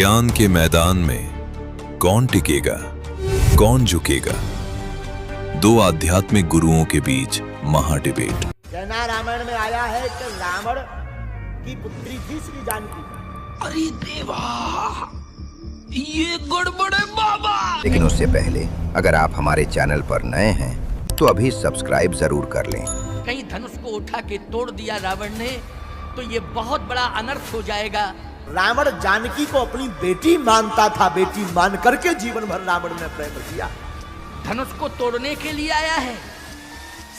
ज्ञान के मैदान में कौन टिकेगा, कौन झुकेगा? दो आध्यात्मिक गुरुओं के बीच महा डिबेट। जैना रामायण में आया है कि रावण की पुत्री थी श्री जानकी। अरे देवा, ये गड़बड़ है बाबा। लेकिन उससे पहले अगर आप हमारे चैनल पर नए हैं तो अभी सब्सक्राइब जरूर कर लें। कहीं धनुष को उठा के तोड़ दिया रावण ने तो ये बहुत बड़ा अनर्थ हो जाएगा। रावण जानकी को अपनी बेटी मानता था, बेटी मान करके जीवन भर रावण ने प्रेम किया। धनुष को तोड़ने के लिए आया है,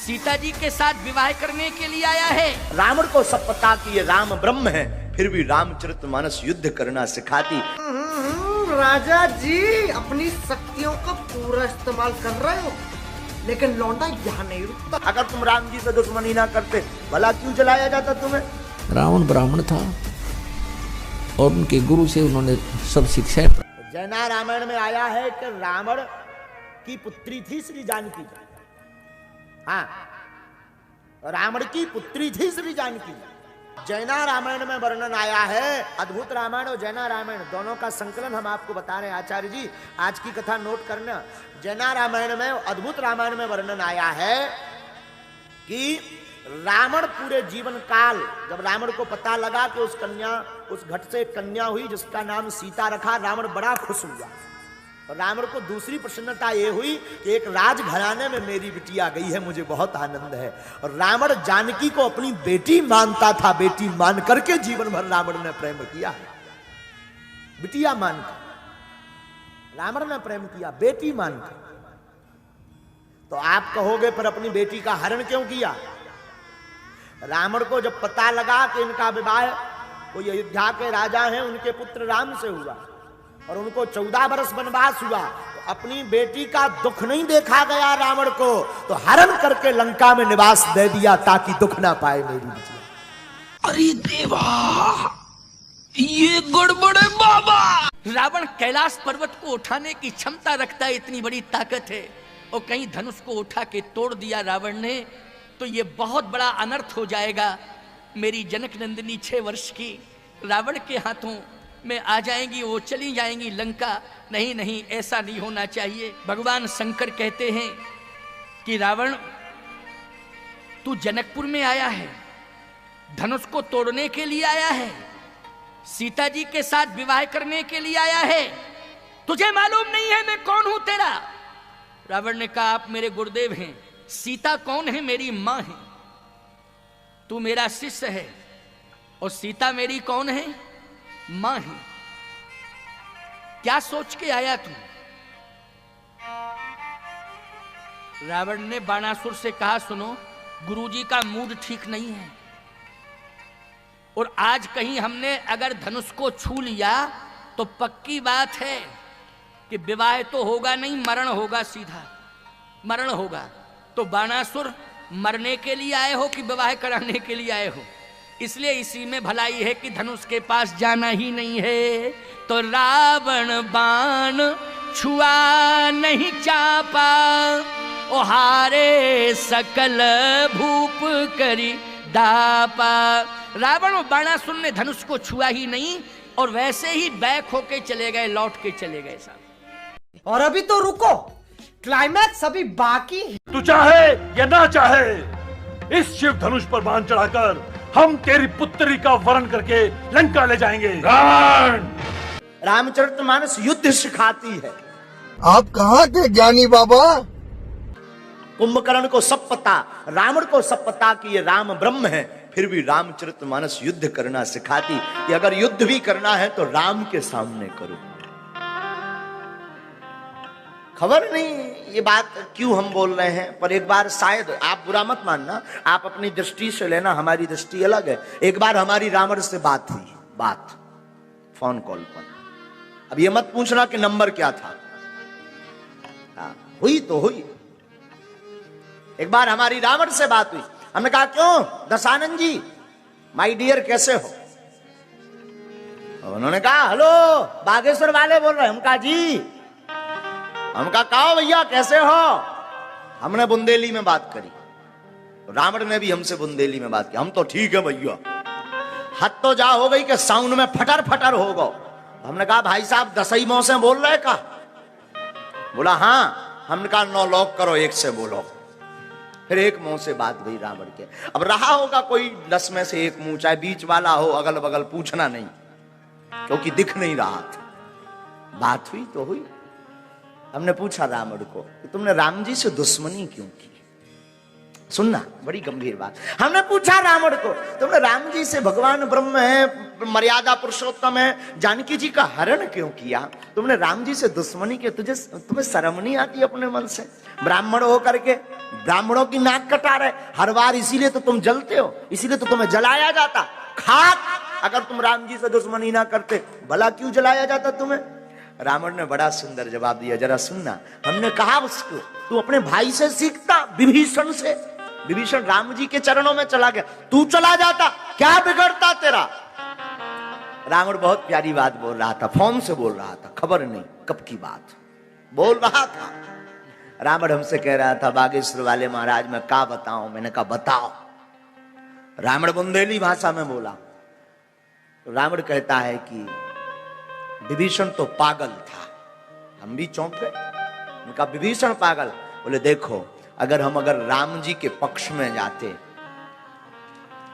सीता जी के साथ विवाह करने के लिए आया है। रावण को सब पता कि ये राम ब्रह्म है, फिर भी रामचरितमानस युद्ध करना सिखाती। राजा जी अपनी शक्तियों का पूरा इस्तेमाल कर रहे हो, लेकिन लौंडा यहाँ नहीं रुकता। अगर तुम राम जी से दुश्मनी ना करते भला क्यों जलाया जाता तुम्हें? रावण ब्राह्मण था और उनके गुरु से उन्होंने सब शिक्षाएं। जैना रामायण में आया है कि रावण की पुत्री थी श्री जानकी। हाँ, रावण की पुत्री थी श्री जानकी। जैना रामायण में वर्णन आया है। अद्भुत रामायण और जैना रामायण दोनों का संकलन हम आपको बता रहे हैं। आचार्य जी आज की कथा नोट करना। जैना रामायण में, अद्भुत रामायण में वर्णन आया है कि रावण पूरे जीवन काल, जब रावण को पता लगा कि उस घट से एक कन्या हुई जिसका नाम सीता रखा, रावण बड़ा खुश हुआ। और रावण को दूसरी प्रसन्नता ये हुई कि एक राजघराने में मेरी बिटिया गई है, मुझे बहुत आनंद है। और रावण जानकी को अपनी बेटी मानता था, बेटी मान करके जीवन भर रावण ने प्रेम किया। बिटिया मानकर रावण ने प्रेम किया, बेटी मानकर। तो आप कहोगे पर अपनी बेटी का हरण क्यों किया? रावण को जब पता लगा कि इनका विवाह कोई अयोध्या के राजा हैं उनके पुत्र राम से हुआ और उनको 14 वर्ष वनवास हुआ, तो अपनी बेटी का दुख नहीं देखा गया रावण को, तो हरण करके लंका में निवास दे दिया ताकि दुख ना पाए मेरी बेटी। अरे देवा, ये गड़बड़ है बाबा। रावण कैलाश पर्वत को उठाने की क्षमता रखता है, इतनी बड़ी ताकत है, और कहीं धनुष को उठा के तोड़ दिया रावण ने तो ये बहुत बड़ा अनर्थ हो जाएगा। मेरी जनक नंदिनी 6 वर्ष की रावण के हाथों में आ जाएंगी, वो चली जाएंगी लंका। नहीं नहीं, ऐसा नहीं होना चाहिए। भगवान शंकर कहते हैं कि रावण तू जनकपुर में आया है, धनुष को तोड़ने के लिए आया है, सीता जी के साथ विवाह करने के लिए आया है, तुझे मालूम नहीं है मैं कौन हूं तेरा? रावण ने कहा आप मेरे गुरुदेव हैं। सीता कौन है? मेरी मां है। तू मेरा शिष्य है और सीता मेरी कौन है? मां है। क्या सोच के आया तू? रावण ने बाणासुर से कहा सुनो, गुरुजी का मूड ठीक नहीं है और आज कहीं हमने अगर धनुष को छू लिया तो पक्की बात है कि विवाह तो होगा नहीं, मरण होगा, सीधा मरण होगा। तो बाणासुर मरने के लिए आए हो कि विवाह कराने के लिए आए हो? इसलिए इसी में भलाई है कि धनुष के पास जाना ही नहीं है। तो रावण बाण छुआ नहीं चापा, ओ हारे सकल भूप करी दापा। रावण और बाणासुर ने धनुष को छुआ ही नहीं और वैसे ही बैक होके चले गए, लौट के चले गए साहब। और अभी तो रुको, क्लाइमैक्स अभी बाकी है। तू चाहे या ना चाहे, इस शिव धनुष पर बाण चढ़ाकर हम तेरी पुत्री का वरण करके लंका ले जाएंगे। रामचरितमानस युद्ध सिखाती है। आप कहाँ के ज्ञानी बाबा? कुंभकर्ण को सब पता, रावण को सब पता कि ये राम ब्रह्म है, फिर भी रामचरितमानस युद्ध करना सिखाती कि अगर युद्ध भी करना है तो राम के सामने करो। खबर नहीं ये बात क्यों हम बोल रहे हैं, पर एक बार शायद आप बुरा मत मानना, आप अपनी दृष्टि से लेना, हमारी दृष्टि अलग है। एक बार हमारी रावण से बात हुई, बात फोन कॉल पर। अब ये मत पूछना कि नंबर क्या था, हुई तो हुई। एक बार हमारी रावण से बात हुई, हमने कहा क्यों दशानंद जी माय डियर कैसे हो? उन्होंने कहा हेलो बागेश्वर वाले बोल रहे हैं। हम कहा जी, हम कहा भैया कैसे हो? हमने बुंदेली में बात करी, रावण ने भी हमसे बुंदेली में बात की। हम तो ठीक है भैया। हद तो जा हो गई कि साउंड में फटर फटर हो गो। हमने कहा भाई साहब 10 ही मुंह से बोल रहे का? बोला हाँ। हमने कहा 9 लॉक करो, 1 से बोलो। फिर 1 मुंह से बात हुई रावण के। अब रहा होगा कोई 10 में से 1 मुंह, चाहे बीच वाला हो, अगल बगल पूछना नहीं, क्योंकि दिख नहीं रहा था। बात हुई तो हुई। हमने पूछा रावण को कि तुमने राम जी से दुश्मनी क्यों की? सुनना, बड़ी गंभीर बात। हमने पूछा रावण को, तुमने राम जी से, भगवान ब्रह्म है, मर्यादा पुरुषोत्तम है, जानकी जी का हरण क्यों किया? तुमने राम जी से दुश्मनी की, तुम्हें शर्म नहीं आती अपने मन से? ब्राह्मण हो करके ब्राह्मणों की नाक कटा रहे हर बार, इसीलिए तो तुम जलते हो, इसीलिए तो तुम्हें जलाया जाता। खाक, अगर तुम राम जी से दुश्मनी ना करते भला क्यों जलाया जाता तुम्हें? रावण ने बड़ा सुंदर जवाब दिया, जरा सुनना। हमने कहा उसको, तू अपने भाई से सीखता, विभीषण से। विभीषण राम जी के चरणों में चला गया, तू चला जाता, क्या बिगड़ता तेरा? रावण बहुत प्यारी बात बोल रहा था, फोन से बोल रहा था, खबर नहीं कब की बात बोल रहा था। रावण हमसे कह रहा था, बागेश्वर वाले महाराज मैं क्या बताऊं? मैंने कहा बताओ। रावण बुंदेली भाषा में बोला। रावण कहता है कि विभीषण तो पागल था। हम भी चौंक गए। उनका विभीषण पागल? बोले देखो, अगर राम जी के पक्ष में जाते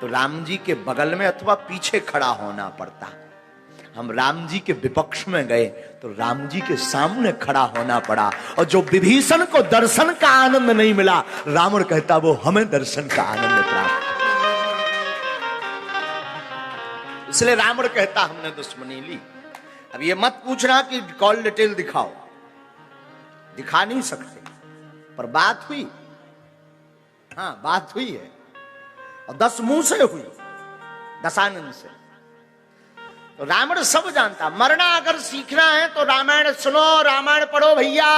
तो राम जी के बगल में अथवा पीछे खड़ा होना पड़ता। हम राम जी के विपक्ष में गए तो राम जी के सामने खड़ा होना पड़ा। और जो विभीषण को दर्शन का आनंद नहीं मिला, रावण कहता वो हमें दर्शन का आनंद प्राप्त। इसलिए रावण कहता हमने दुश्मनी ली। अब ये मत पूछना कि कॉल डिटेल दिखाओ, दिखा नहीं सकते, पर बात हुई। हाँ, बात हुई है, और 10 मुंह से हुई, दशानन से। तो रावण सब जानता। मरना अगर सीखना है तो रामायण सुनो, रामायण पढ़ो भैया।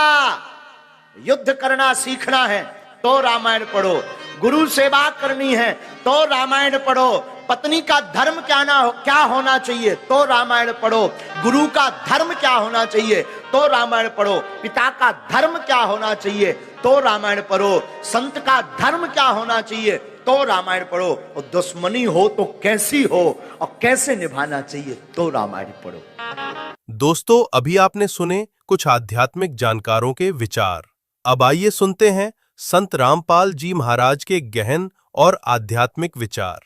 युद्ध करना सीखना है तो रामायण पढ़ो। गुरु सेवा करनी है तो रामायण पढ़ो। पत्नी का धर्म क्या होना चाहिए तो रामायण पढ़ो। गुरु का धर्म क्या होना चाहिए तो रामायण पढ़ो। पिता का धर्म क्या होना चाहिए तो रामायण पढ़ो। संत का धर्म क्या होना चाहिए तो रामायण पढ़ो। और दुश्मनी हो तो कैसी हो और कैसे निभाना चाहिए तो रामायण पढ़ो। दोस्तों, अभी आपने सुने कुछ आध्यात्मिक जानकारों के विचार। अब आइए सुनते हैं संत रामपाल जी महाराज के गहन और आध्यात्मिक विचार।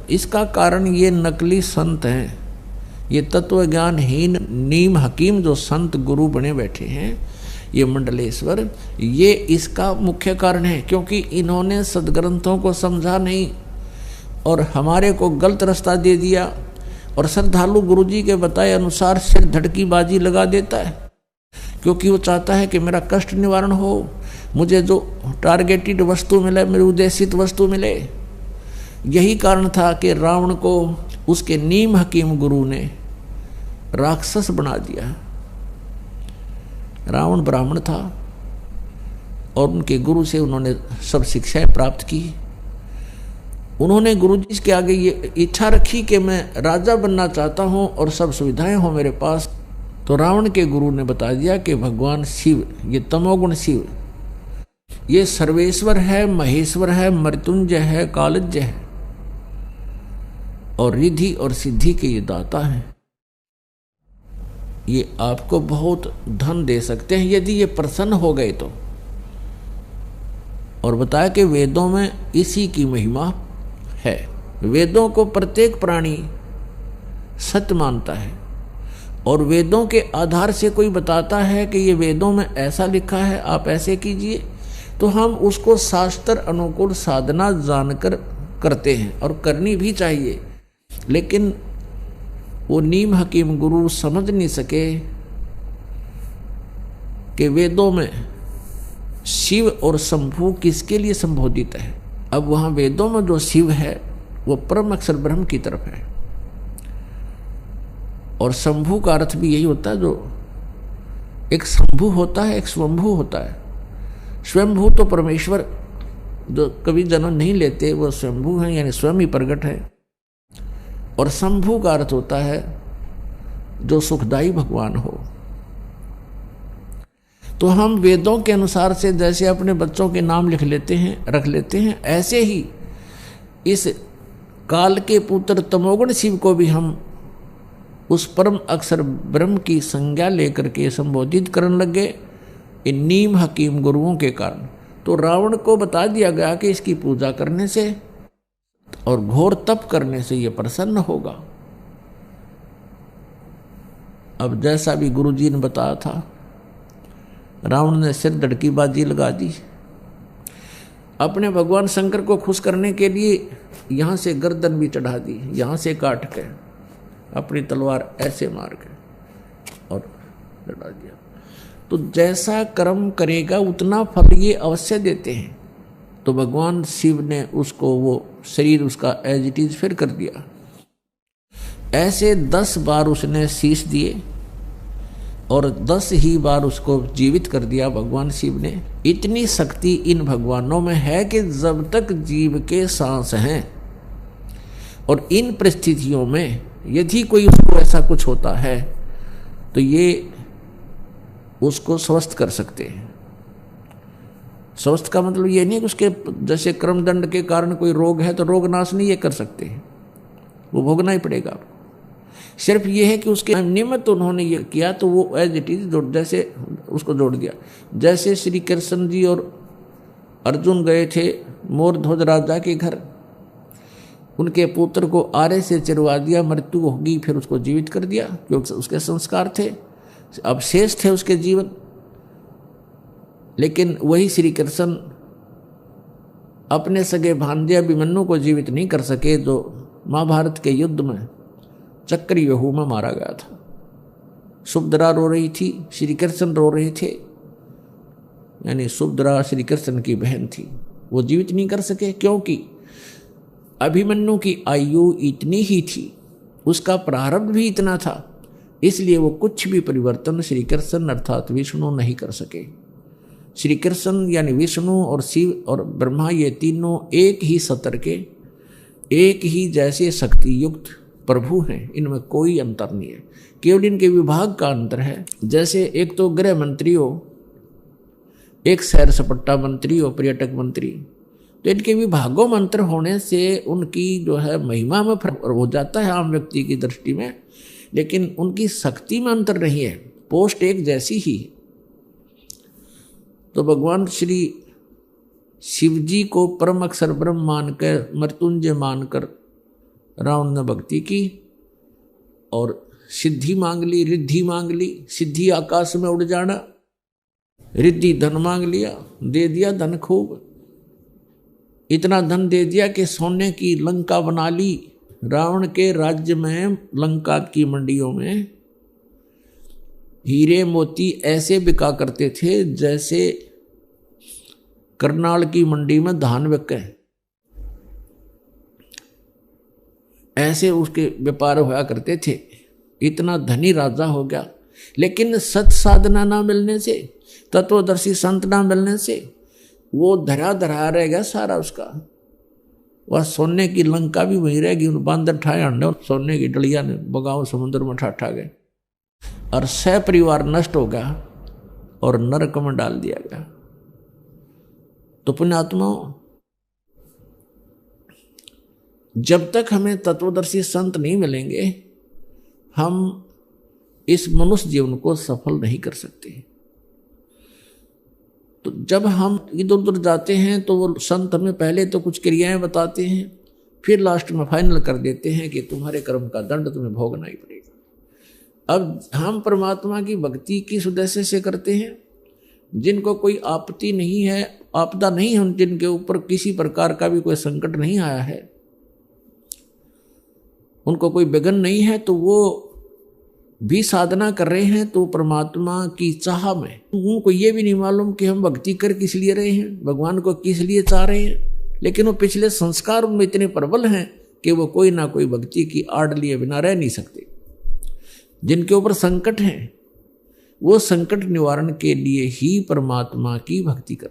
इसका कारण ये नकली संत हैं, ये तत्व ज्ञानहीन नीम हकीम जो संत गुरु बने बैठे हैं, ये मंडलेश्वर, ये इसका मुख्य कारण है। क्योंकि इन्होंने सदग्रंथों को समझा नहीं और हमारे को गलत रास्ता दे दिया। और श्रद्धालु गुरु जी के बताए अनुसार सिर धड़की बाजी लगा देता है, क्योंकि वो चाहता है कि मेरा कष्ट निवारण हो, मुझे जो टारगेटेड वस्तु मिले, मेरी उद्देशित वस्तु मिले। यही कारण था कि रावण को उसके नीम हकीम गुरु ने राक्षस बना दिया। रावण ब्राह्मण था और उनके गुरु से उन्होंने सब शिक्षाएं प्राप्त की। उन्होंने गुरु जी के आगे ये इच्छा रखी कि मैं राजा बनना चाहता हूं और सब सुविधाएं हो मेरे पास। तो रावण के गुरु ने बता दिया कि भगवान शिव, ये तमोगुण शिव, ये सर्वेश्वर है, महेश्वर है, मृत्युंजय है, कालज्य है और रिद्धि और सिद्धि के ये दाता हैं। ये आपको बहुत धन दे सकते हैं यदि ये प्रसन्न हो गए तो। और बताया कि वेदों में इसी की महिमा है। वेदों को प्रत्येक प्राणी सत्य मानता है और वेदों के आधार से कोई बताता है कि ये वेदों में ऐसा लिखा है, आप ऐसे कीजिए, तो हम उसको शास्त्र अनुकूल साधना जानकर करते हैं और करनी भी चाहिए। लेकिन वो नीम हकीम गुरु समझ नहीं सके कि वेदों में शिव और शंभु किसके लिए संबोधित है। अब वहाँ वेदों में जो शिव है वो परम अक्षर ब्रह्म की तरफ है और शंभु का अर्थ भी यही होता है, जो एक शंभु होता है, एक स्वयंभू होता है। स्वयंभू तो परमेश्वर जो कभी जन्म नहीं लेते वो स्वयंभू हैं, यानी स्वयं ही प्रकट है। और शंभु का अर्थ होता है जो सुखदायी भगवान हो। तो हम वेदों के अनुसार से जैसे अपने बच्चों के नाम लिख लेते हैं, रख लेते हैं, ऐसे ही इस काल के पुत्र तमोगुण शिव को भी हम उस परम अक्षर ब्रह्म की संज्ञा लेकर के संबोधित करने लगे इन नीम हकीम गुरुओं के कारण। तो रावण को बता दिया गया कि इसकी पूजा करने से और घोर तप करने से ये प्रसन्न होगा। अब जैसा भी गुरुजी ने बताया था, रावण ने सिर धड़की बाजी लगा दी। अपने भगवान शंकर को खुश करने के लिए यहाँ से गर्दन भी चढ़ा दी, यहाँ से काट के अपनी तलवार ऐसे मार के और चढ़ा दिया। तो जैसा कर्म करेगा उतना फल ये अवश्य देते हैं। तो भगवान शिव ने उसको वो शरीर उसका एज इट इज फिर कर दिया। ऐसे 10 बार उसने शीश दिए और 10 ही बार उसको जीवित कर दिया भगवान शिव ने। इतनी शक्ति इन भगवानों में है कि जब तक जीव के सांस हैं और इन परिस्थितियों में यदि कोई उसको ऐसा कुछ होता है तो ये उसको स्वस्थ कर सकते हैं। स्वस्थ का मतलब ये नहीं कि उसके जैसे कर्मदंड के कारण कोई रोग है तो रोग नाश नहीं ये कर सकते, वो भोगना ही पड़ेगा। सिर्फ ये है कि उसके निमित्त उन्होंने ये किया तो वो एज इट इज जैसे उसको जोड़ दिया। जैसे श्री कृष्ण जी और अर्जुन गए थे मोर ध्वज राजा के घर, उनके पुत्र को आरे से चिरवा दिया, मृत्यु होगी, फिर उसको जीवित कर दिया क्योंकि उसके संस्कार थे, अवशेष थे उसके जीवन। लेकिन वही श्री कृष्ण अपने सगे भांजे अभिमन्यु को जीवित नहीं कर सके, जो महाभारत के युद्ध में चक्रव्यूह में मारा गया था। सुभद्रा रो रही थी, श्री कृष्ण रो रहे थे, यानी सुभद्रा श्री कृष्ण की बहन थी, वो जीवित नहीं कर सके क्योंकि अभिमन्यु की आयु इतनी ही थी, उसका प्रारब्ध भी इतना था, इसलिए वो कुछ भी परिवर्तन श्री कृष्ण अर्थात विष्णु नहीं कर सके। श्री कृष्ण यानी विष्णु और शिव और ब्रह्मा ये तीनों एक ही सतर के, एक ही जैसे शक्ति युक्त प्रभु हैं, इनमें कोई अंतर नहीं है, केवल इनके विभाग का अंतर है। जैसे एक तो गृह मंत्री हो, एक सैर सपट्टा मंत्री हो, पर्यटक मंत्री, तो इनके विभागों में अंतर होने से उनकी जो है महिमा में फर्क हो जाता है आम व्यक्ति की दृष्टि में, लेकिन उनकी शक्ति में अंतर नहीं है, पोस्ट एक जैसी ही। तो भगवान श्री शिव जी को परम अक्षर ब्रह्म मानकर, मृत्युंजय मानकर रावण ने भक्ति की और सिद्धि मांग ली, रिद्धि मांग ली। सिद्धि आकाश में उड़ जाना, रिद्धि धन मांग लिया, दे दिया धन खूब, इतना धन दे दिया कि सोने की लंका बना ली। रावण के राज्य में लंका की मंडियों में हीरे मोती ऐसे बिका करते थे जैसे करनाल की मंडी में धान बिके, ऐसे उसके व्यापार हुआ करते थे। इतना धनी राजा हो गया, लेकिन सत साधना ना मिलने से, तत्वदर्शी संत ना मिलने से वो धरा धरा रह गया सारा उसका। वह सोने की लंका भी वहीं रहेगी, बांदर ठाए अंडे और सोने की डलिया ने बगाओ समुद्र में ठा गए और सह परिवार नष्ट हो गया और नरक में डाल दिया गया। तो पुण्यात्माओं, जब तक हमें तत्वदर्शी संत नहीं मिलेंगे हम इस मनुष्य जीवन को सफल नहीं कर सकते। तो जब हम इधर उधर जाते हैं तो वो संत हमें पहले तो कुछ क्रियाएं बताते हैं, फिर लास्ट में फाइनल कर देते हैं कि तुम्हारे कर्म का दंड तुम्हें भोगना ही पड़ेगा। अब हम परमात्मा की भक्ति किस उद्देश्य से करते हैं? जिनको कोई आपत्ति नहीं है, आपदा नहीं है, जिनके ऊपर किसी प्रकार का भी कोई संकट नहीं आया है, उनको कोई विघ्न नहीं है, तो वो भी साधना कर रहे हैं तो परमात्मा की चाह में। उनको ये भी नहीं मालूम कि हम भक्ति कर किस लिए रहे हैं, भगवान को किस लिए चाह रहे हैं, लेकिन वो पिछले संस्कार उनमें इतने प्रबल हैं कि वो कोई ना कोई भक्ति की आड़ लिए बिना रह नहीं सकते। जिनके ऊपर संकट हैं वो संकट निवारण के लिए ही परमात्मा की भक्ति करें।